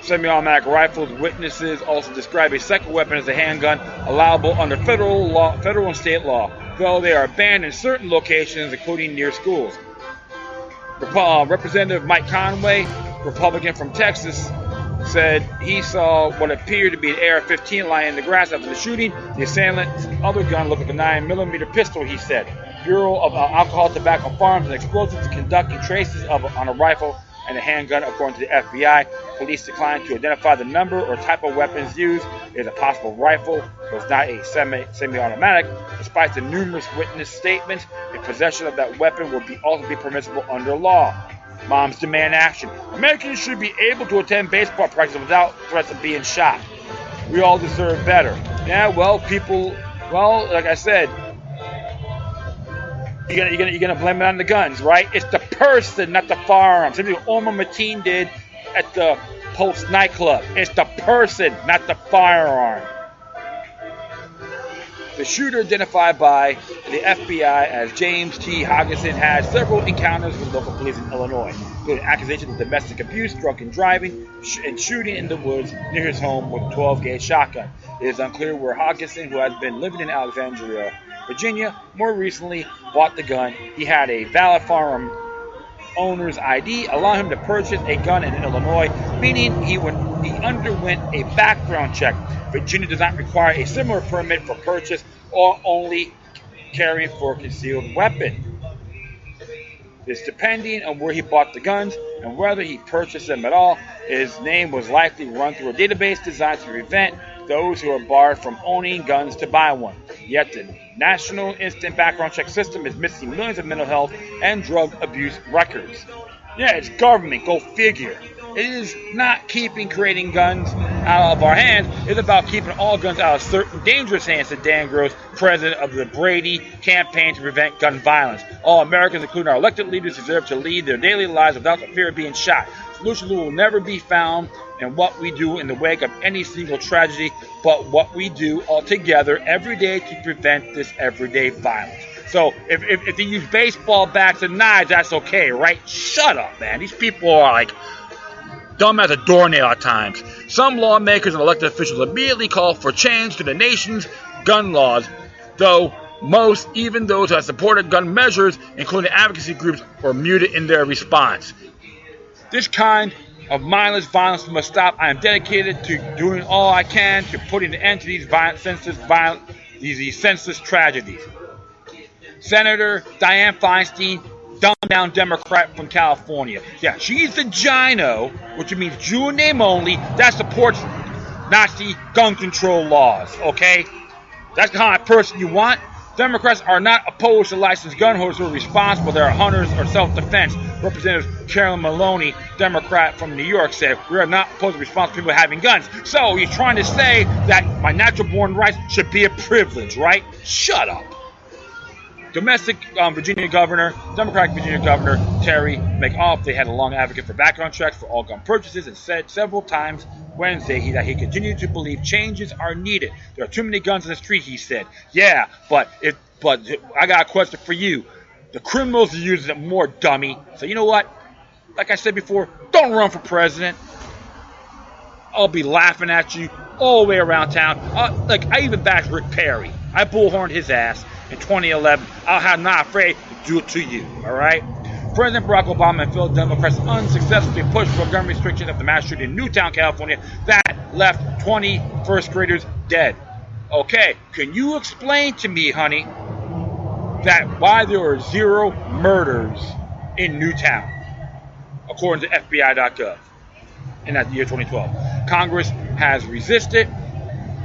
S1: semi-automatic rifles. Witnesses also describe a second weapon as a handgun, allowable under federal and state law, though they are banned in certain locations, including near schools. Representative Mike Conway, Republican from Texas, said he saw what appeared to be an AR-15 lying in the grass after the shooting. The assailant's other gun looked like a 9mm pistol, he said. Bureau of Alcohol, Tobacco, Farms, and Explosives is conducting traces on a rifle and a handgun, according to the FBI. Police declined to identify the number or type of weapons used. It is a possible rifle, but it's not a semi-automatic. Despite the numerous witness statements, the possession of that weapon will also be permissible under law. Moms demand action. Americans should be able to attend baseball practice without threats of being shot. We all deserve better. Yeah, like I said, you're gonna blame it on the guns, right? It's the person, not the firearm. Something Omar Mateen did at the Pulse nightclub. It's the person, not the firearm. The shooter, identified by the FBI as James T. Hodgson, had several encounters with local police in Illinois, including accusations of domestic abuse, drunken driving, and shooting in the woods near his home with a 12-gauge shotgun. It is unclear where Hodgson, who has been living in Alexandria, Virginia, more recently bought the gun. He had a valid firearm owner's ID, allowing him to purchase a gun in Illinois, meaning he underwent a background check. Virginia does not require a similar permit for purchase or only carrying for a concealed weapon. This depending on where he bought the guns and whether he purchased them at all. His name was likely run through a database designed to prevent those who are barred from owning guns to buy one. Yet the National Instant Background Check System is missing millions of mental health and drug abuse records. Yeah, it's government, go figure. It is not creating guns out of our hands. It's about keeping all guns out of certain dangerous hands, said Dan Gross, president of the Brady Campaign to Prevent Gun Violence. All Americans, including our elected leaders, deserve to lead their daily lives without the fear of being shot. Solutions will never be found in what we do in the wake of any single tragedy, but what we do altogether every day to prevent this everyday violence. So if they use baseball bats and knives, that's okay, right? Shut up, man. These people are like dumb as a doornail at times. Some lawmakers and elected officials immediately call for change to the nation's gun laws, though most, even those who have supported gun measures, including advocacy groups, were muted in their response. This kind of mindless violence must stop. I am dedicated to doing all I can to putting an end to these senseless tragedies. Senator Dianne Feinstein, dumbed-down Democrat from California. Yeah, she's the gyno, which means Jew in name only, that supports Nazi gun control laws, okay? That's the kind of person you want. Democrats are not opposed to licensed gun holders who are responsible. They are hunters or self-defense. Representative Carolyn Maloney, Democrat from New York, said, we are not opposed to responsible people having guns. So he's trying to say that my natural-born rights should be a privilege, right? Shut up. Domestic Democratic Virginia Governor Terry McAuliffe, they had a long advocate for background checks for all gun purchases and said several times Wednesday that he continued to believe changes are needed. There are too many guns in the street, he said. Yeah, but I got a question for you. The criminals are using it more, dummy. So you know what? Like I said before, don't run for president. I'll be laughing at you all the way around town. I even backed Rick Perry. I bullhorned his ass in 2011. I'm not afraid to do it to you, all right? President Barack Obama and fellow Democrats unsuccessfully pushed for gun restrictions of the mass shooting in Newtown, California that left 20 first graders dead. Okay, can you explain to me, honey, that why there were 0 murders in Newtown, according to FBI.gov, in that year 2012? Congress has resisted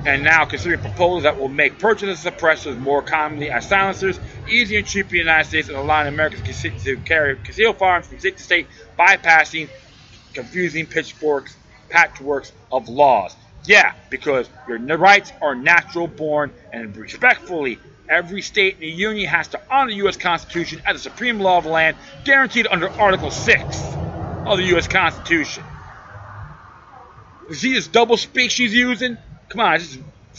S1: and now considering proposals that will make purchases of suppressors more commonly as silencers, easier and cheaper in the United States, and allowing Americans to carry concealed firearms from state to state, bypassing confusing patchworks of laws. Yeah, because your rights are natural born, and respectfully, every state in the Union has to honor the U.S. Constitution as a supreme law of the land, guaranteed under Article 6 of the U.S. Constitution. You see this double speak she's using? Come on, this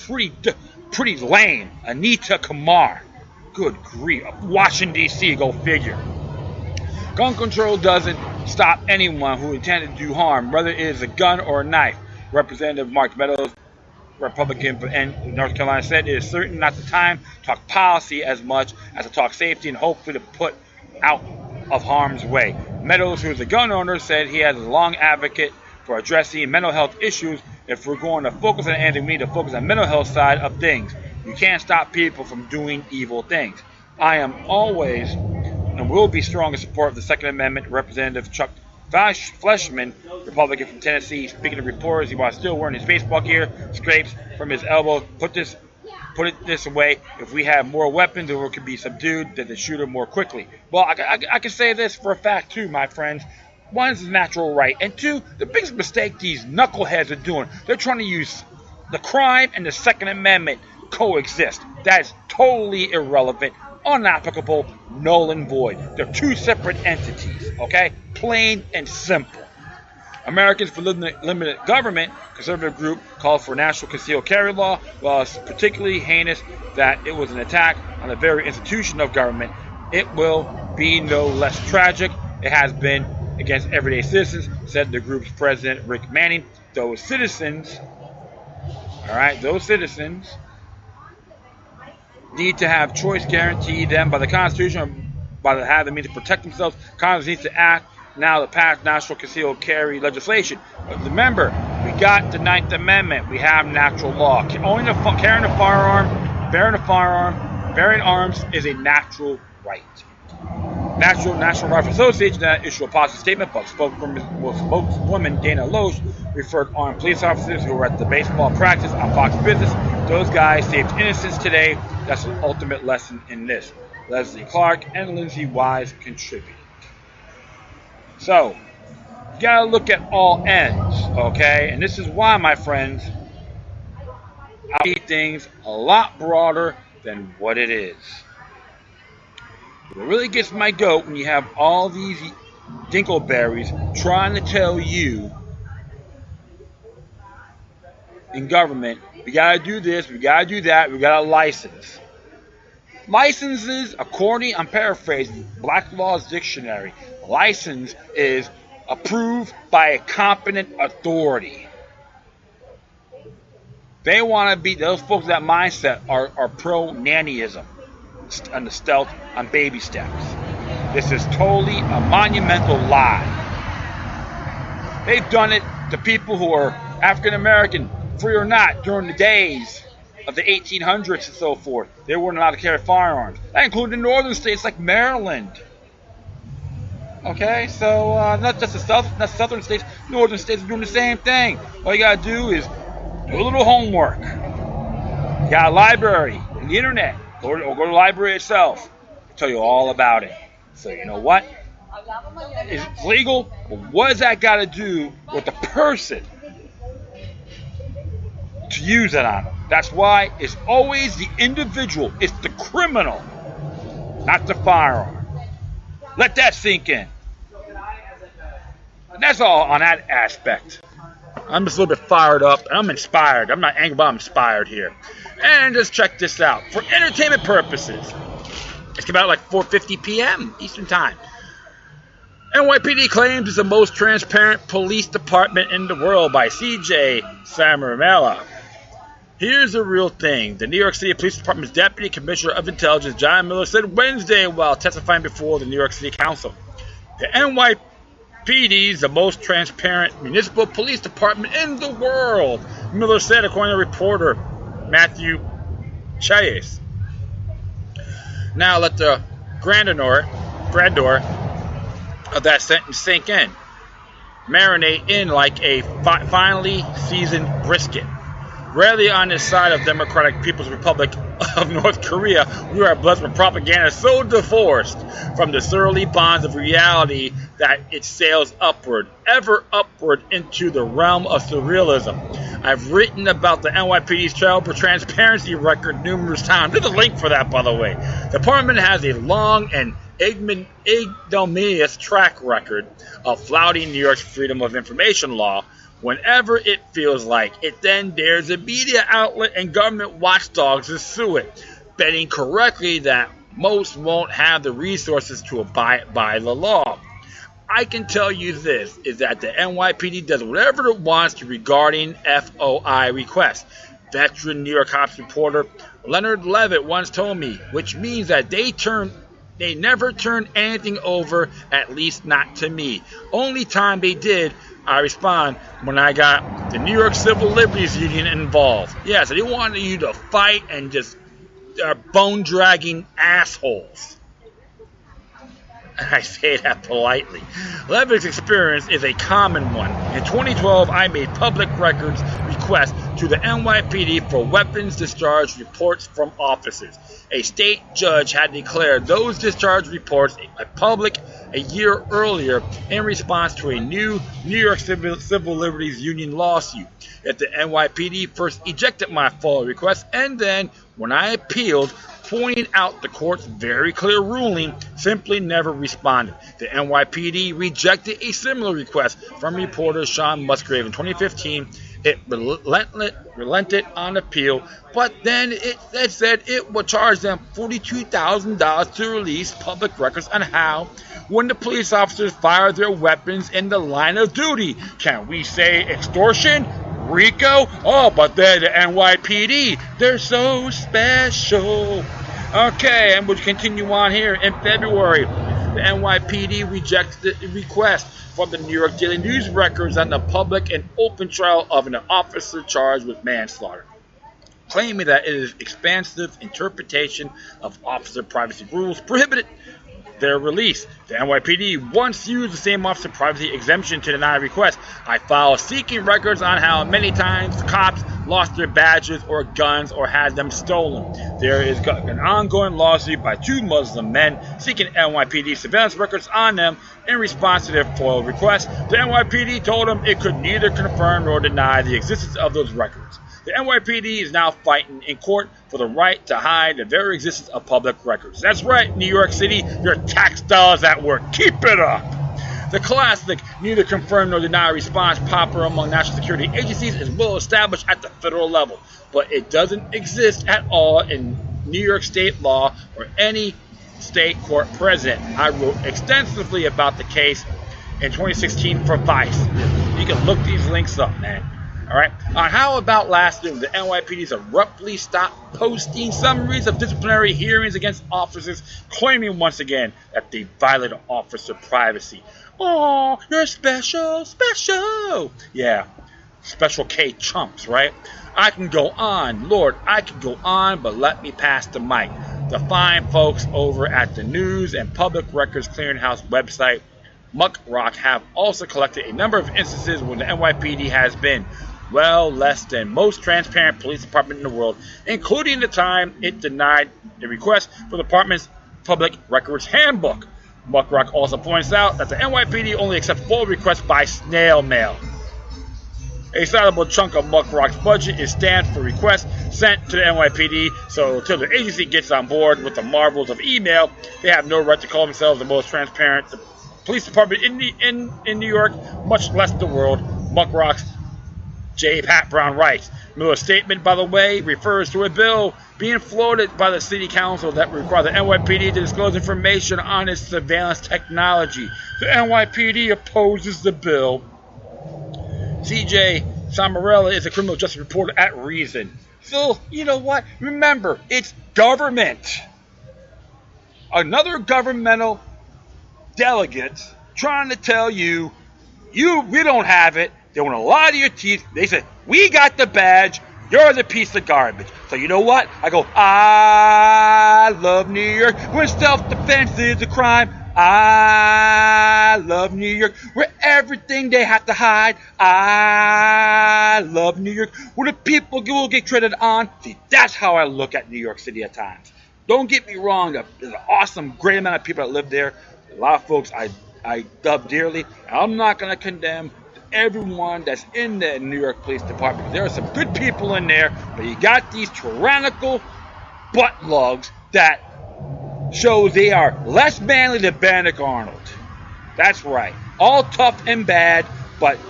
S1: is pretty lame. Anita Kamar. Good grief. Washington, D.C., go figure. Gun control doesn't stop anyone who intended to do harm, whether it is a gun or a knife. Representative Mark Meadows, Republican from North Carolina, said it is certainly not the time to talk policy as much as to talk safety and hopefully to put out of harm's way. Meadows, who is a gun owner, said he has a long advocate for addressing mental health issues. If we're going to focus on anything, we need to focus on the mental health side of things. You can't stop people from doing evil things. I am always and will be strong in support of the Second Amendment. Representative Chuck Fleshman, Republican from Tennessee, speaking to reporters, he was still wearing his baseball gear, scrapes from his elbow. Put it this way: if we have more weapons, the world could be subdued, then the shooter more quickly. Well, I can say this for a fact too, my friends. One is the natural right, and two, the biggest mistake these knuckleheads are doing, they're trying to use the crime and the Second Amendment coexist. That is totally irrelevant, unapplicable, null and void. They're two separate entities, okay? Plain and simple. Americans for Limited Government, conservative group, called for a national concealed carry law, while it's particularly heinous that it was an attack on the very institution of government. It will be no less tragic. It has been against everyday citizens, said the group's president, Rick Manning. Those citizens need to have choice guaranteed them by the Constitution or by the have the means to protect themselves. Congress needs to act now to pass national concealed carry legislation. But remember, we got the 9th Amendment. We have natural law. Owning carrying a firearm, bearing arms is a natural right. National Rifle Association that issued a positive statement, but spokeswoman Dana Loesch referred armed police officers who were at the baseball practice on Fox Business. Those guys saved innocence today. That's an ultimate lesson in this. Leslie Clark and Lindsay Wise contributed. So, you gotta look at all ends, okay? And this is why, my friends, I see things a lot broader than what it is. What really gets my goat when you have all these dinkleberries trying to tell you in government, we gotta do this, we gotta do that, we gotta license. Licenses, according, I'm paraphrasing, Black Law's Dictionary, license is approved by a competent authority. They want to be, those folks, that mindset are pro-nannyism on the stealth, on baby steps. This is totally a monumental lie. They've done it to people who are African American, free or not, during the days of the 1800s and so forth. They weren't allowed to carry firearms. That included northern states like Maryland. Okay, so not just the southern states, northern states are doing the same thing. All you gotta do is do a little homework. You got a library and the internet, or go to the library itself. I'll tell you all about it. So you know what? It's legal, but what does that got to do with the person to use it on them? That's why it's always the individual. It's the criminal, not the firearm. Let that sink in. And that's all on that aspect. I'm just a little bit fired up. I'm inspired. I'm not angry, but I'm inspired here. And just check this out. For entertainment purposes, it's about like 4:50 p.m. Eastern Time. NYPD claims it's the most transparent police department in the world by C.J. Samaramela. Here's the real thing. The New York City Police Department's Deputy Commissioner of Intelligence, John Miller, said Wednesday while testifying before the New York City Council. The NYPD is the most transparent municipal police department in the world, Miller said, according to reporter Matthew Chayes. Now let the grandeur of that sentence sink in. Marinate in like a finely seasoned brisket. Rarely on this side of Democratic People's Republic of North Korea, we are blessed with propaganda so divorced from the surly bonds of reality that it sails upward, ever upward into the realm of surrealism. I've written about the NYPD's terrible transparency record numerous times. There's a link for that, by the way. The department has a long and ignominious track record of flouting New York's Freedom of Information law whenever it feels like it. Then dares a media outlet and government watchdogs to sue it, betting correctly that most won't have the resources to abide by the law. I can tell you this, is that the NYPD does whatever it wants regarding FOI requests. Veteran New York Cops reporter Leonard Levitt once told me, which means that they never turn anything over, at least not to me. Only time they did, I respond, when I got the New York Civil Liberties Union involved. Yeah, so they wanted you to fight and just bone-dragging assholes. And I say that politely. Levitt's experience is a common one. In 2012, I made public records requests to the NYPD for weapons discharge reports from officers. A state judge had declared those discharge reports public a year earlier in response to a new New York Civil Liberties Union lawsuit. Yet the NYPD first ejected my FOIA request, and then, when I appealed, pointing out the court's very clear ruling, simply never responded. The NYPD rejected a similar request from reporter Sean Musgrave in 2015. It relented on appeal, but then it said it would charge them $42,000 to release public records on how, when the police officers fire their weapons in the line of duty. Can we say extortion? RICO? Oh, but they're the NYPD. They're so special. Okay, and we'll continue on here. In February, the NYPD rejected the request from the New York Daily News records on the public and open trial of an officer charged with manslaughter, claiming that it is expansive interpretation of officer privacy rules prohibited their release. The NYPD once used the same officer privacy exemption to deny a request. I filed seeking records on how many times cops lost their badges or guns or had them stolen. There is an ongoing lawsuit by 2 Muslim men seeking NYPD surveillance records on them in response to their FOIA request. The NYPD told them it could neither confirm nor deny the existence of those records. The NYPD is now fighting in court for the right to hide the very existence of public records. That's right, New York City, your tax dollars at work. Keep it up! The classic neither confirm nor deny response popular among national security agencies is well established at the federal level, but it doesn't exist at all in New York state law or any state court precedent. I wrote extensively about the case in 2016 for Vice. You can look these links up, man. Alright, how about last year the NYPD's abruptly stopped posting summaries of disciplinary hearings against officers, claiming once again that they violated officer privacy. Oh, you're special. Yeah, special K chumps, right? I can go on, Lord, I can go on, but let me pass the mic. The fine folks over at the News and Public Records Clearinghouse website, Muck Rock, have also collected a number of instances where the NYPD has been, well, less than most transparent police department in the world, including the time it denied the request for the department's public records handbook. Muckrock also points out that the NYPD only accepts full requests by snail mail. A sizable chunk of Muckrock's budget is stamped for requests sent to the NYPD, so until the agency gets on board with the marvels of email, they have no right to call themselves the most transparent police department in New York, much less the world. Muckrock's J. Pat Brown writes, Miller's statement, by the way, refers to a bill being floated by the city council that requires the NYPD to disclose information on its surveillance technology. The NYPD opposes the bill. C.J. Samarella is a criminal justice reporter at Reason. So, you know what? Remember, it's government. Another governmental delegate trying to tell you, we don't have it. They want to lie to your teeth. They say, we got the badge. You're the piece of garbage. So you know what? I go, I love New York. When self-defense is a crime. I love New York. Where everything they have to hide. I love New York. Where the people will get treated on. See, that's how I look at New York City at times. Don't get me wrong. There's an awesome, great amount of people that live there. A lot of folks I love dearly. I'm not going to condemn everyone that's in the New York Police Department. There are some good people in there, but you got these tyrannical butt lugs that show they are less manly than Benedict Arnold. That's right. All tough and bad, but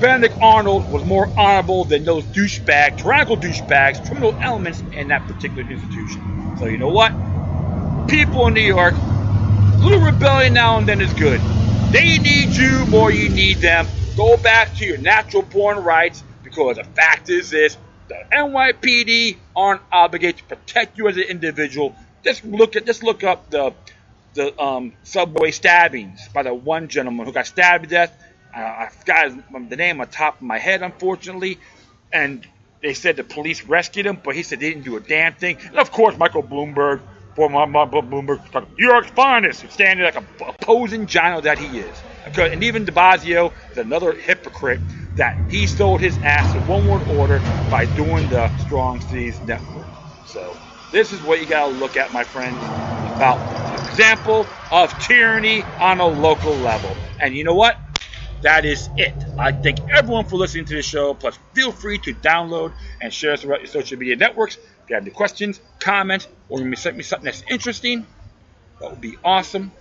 S1: Benedict Arnold was more honorable than those tyrannical douchebags, criminal elements in that particular institution. So you know what? People in New York, a little rebellion now and then is good. They need you more you need them. Go back to your natural-born rights, because the fact is this: the NYPD aren't obligated to protect you as an individual. Just look up the subway stabbings by the one gentleman who got stabbed to death. I forgot the name on top of my head, unfortunately. And they said the police rescued him, but he said they didn't do a damn thing. And of course, Michael Bloomberg, former Bloomberg, New York's finest, standing like a posing giant that he is. And even de Blasio is another hypocrite that he sold his ass to one-word order by doing the Strong Cities Network. So this is what you got to look at, my friends, about an example of tyranny on a local level. And you know what? That is it. I thank everyone for listening to this show. Plus, feel free to download and share us throughout your social media networks. If you have any questions, comments, or you may send me something that's interesting, that would be awesome.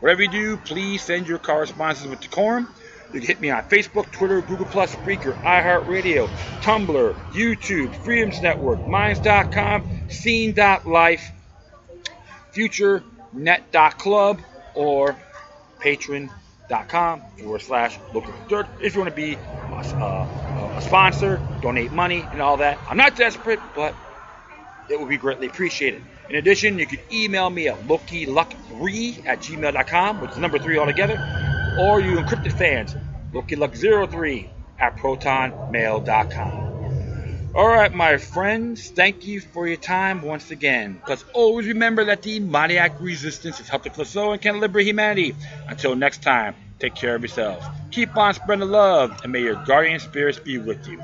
S1: Whatever you do, please send your correspondences with decorum. You can hit me on Facebook, Twitter, Google+, Spreaker, iHeartRadio, Tumblr, YouTube, Freedoms Network, Minds.com, Scene.life, FutureNet.club, or Patreon.com/local3rd if you want to be a sponsor, donate money, and all that. I'm not desperate, but it would be greatly appreciated. In addition, you can email me at LokiLuck3@gmail.com, which is number 3 altogether, or you encrypted fans, LokiLuck03@protonmail.com. Alright, my friends, thank you for your time once again. Plus, always remember that the demoniac resistance is helping Clouseau and can liberate humanity. Until next time, take care of yourselves. Keep on spreading love, and may your guardian spirits be with you.